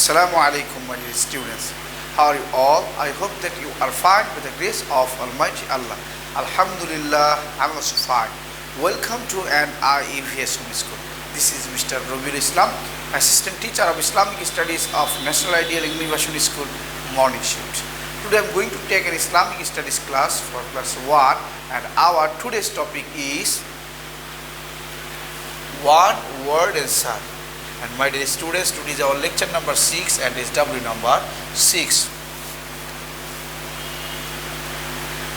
Assalamu alaikum, my dear students. How are you all? I hope that you are fine with the grace of Almighty Allah. Alhamdulillah, I'm also fine. Welcome to an IEVS home school. This is Mr. Robiul Islam, Assistant Teacher of Islamic Studies of National Ideal English Version School, morning shift. Today I'm going to take an Islamic Studies class for class 1, and our today's topic is one word answer. And my dear students, today is our lecture number 6 and is W number 6.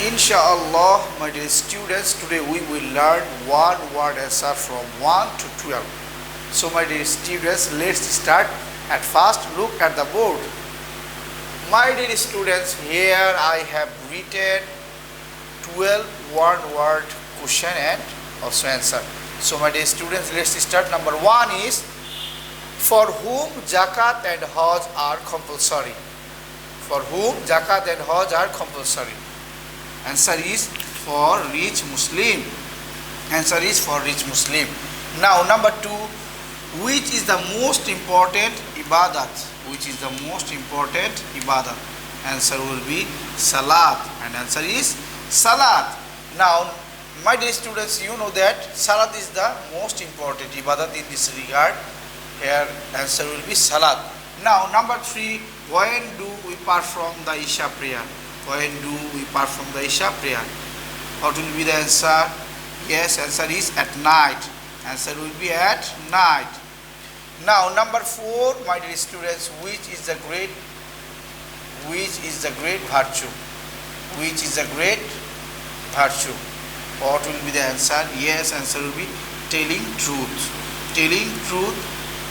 Inshallah, my dear students, today we will learn one word answer from 1 to 12. So my dear students, let's start. At first, look at the board. My dear students, here I have written 12 one-word question and also answer. So my dear students, let's start. Number 1 is, for whom Zakat and Hajj are compulsory? For whom Zakat and Hajj are compulsory? Answer is for rich Muslim. Answer is for rich Muslim. Now number 2, which is the most important ibadat? Which is the most important ibadat? Answer will be Salat, and answer is Salat. Now my dear students, you know that Salat is the most important ibadat in this regard. Here answer will be Salat. Now number 3, when do we perform the Isha prayer? When do we perform the Isha prayer? What will be the answer? Yes, answer is at night. Answer will be at night. Now number 4, my dear students, which is the great virtue? Which is the great virtue? What will be the answer? Yes, answer will be telling truth. Telling truth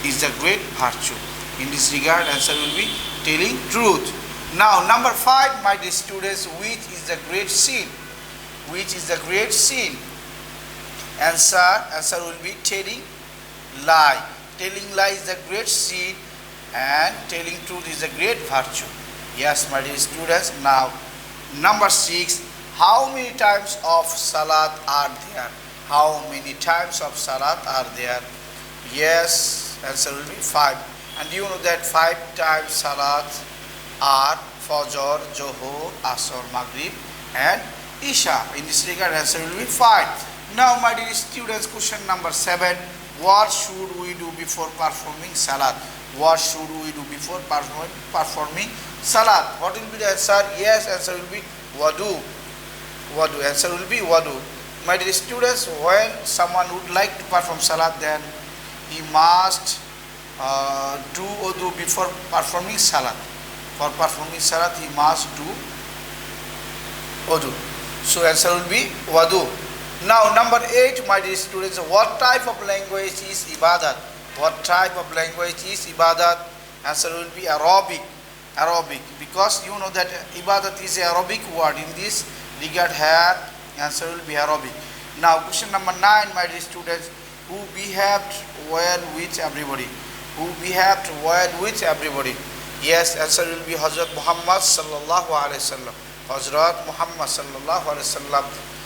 is the great virtue. In this regard, answer will be telling truth. Now number 5, my dear students, which is the great sin? Which is the great sin? Answer will be telling lie. Telling lie is the great sin, and telling truth is the great virtue. Yes, my dear students. Now number 6, how many types of salat are there? How many types of salat are there? Yes, answer will be 5. And you know that 5 times salat are Fajr, Zohor, Asr, Maghrib and Isha. In this regard, answer will be 5. Now my dear students, question number 7, what should we do before performing salat? What should we do before performing salat? What will be the answer? Yes, answer will be wudu. Wudu. Answer will be wudu. My dear students, when someone would like to perform salat, then he must do wudu before performing salat. For performing salat, he must do wudu. So answer will be wudu. Now number 8, my dear students, what type of language is ibadat? What type of language is ibadat? Answer will be Arabic. Arabic, because you know that ibadat is an Arabic word. In this regard here, answer will be Arabic. Now question number 9, my dear students, who behaved well with everybody? Who behaved well with everybody? Yes, answer will be Hazrat Muhammad sallallahu alaihi wasallam. Hazrat Muhammad sallallahu alaihi wasallam.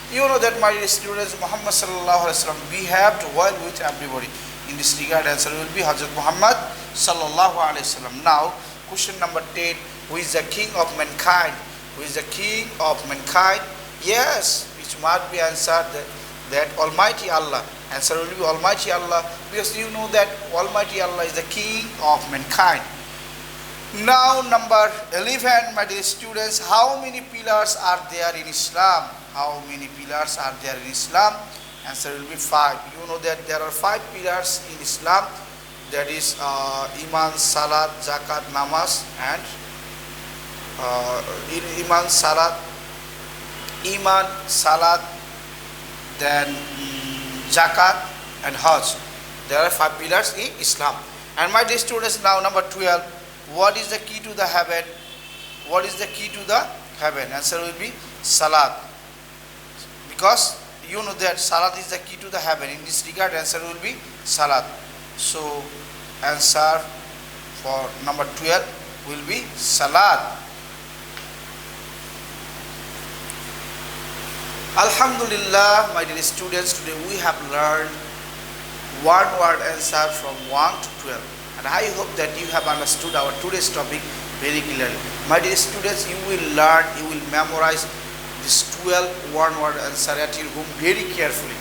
You know that, my dear students, Muhammad sallallahu alaihi wasallam behaved well with everybody. In this regard, answer will be Hazrat Muhammad sallallahu alaihi wasallam. Now question number 10, who is the king of mankind? Who is the king of mankind? Yes, which must be answered that Almighty Allah. Answer will be Almighty Allah, because you know that Almighty Allah is the king of mankind. Now number 11, my dear students, how many pillars are there in Islam? How many pillars are there in Islam? Answer will be 5. You know that there are 5 pillars in Islam. That is Iman, Salat, Zakat, Namaz, and Iman, Salat, then Zakat and Hajj. There are 5 pillars in Islam. And my dear students, now number 12, what is the key to the heaven? What is the key to the heaven? Answer will be Salat, because you know that Salat is the key to the heaven. In this regard, answer will be Salat. So answer for number 12 will be Salat. Alhamdulillah, my dear students, today we have learned one word answer from 1 to 12. And I hope that you have understood our today's topic very clearly. My dear students, you will learn, you will memorize this 12 one-word answer at your home very carefully,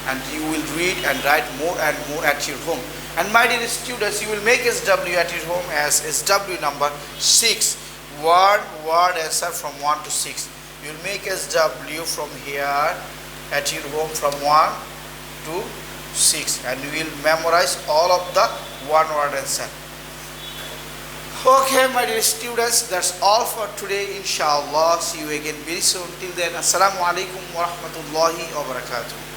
and you will read and write more and more at your home. And my dear students, you will make SW at your home as SW number 6. One word answer from 1 to 6. You will make SW from here at your home from 1 to 6, and you will memorize all of the one word answer. Okay, my dear students, that's all for today. Inshallah, see you again very soon. Till then, assalamu alaikum wa rahmatullahi wa barakatuh.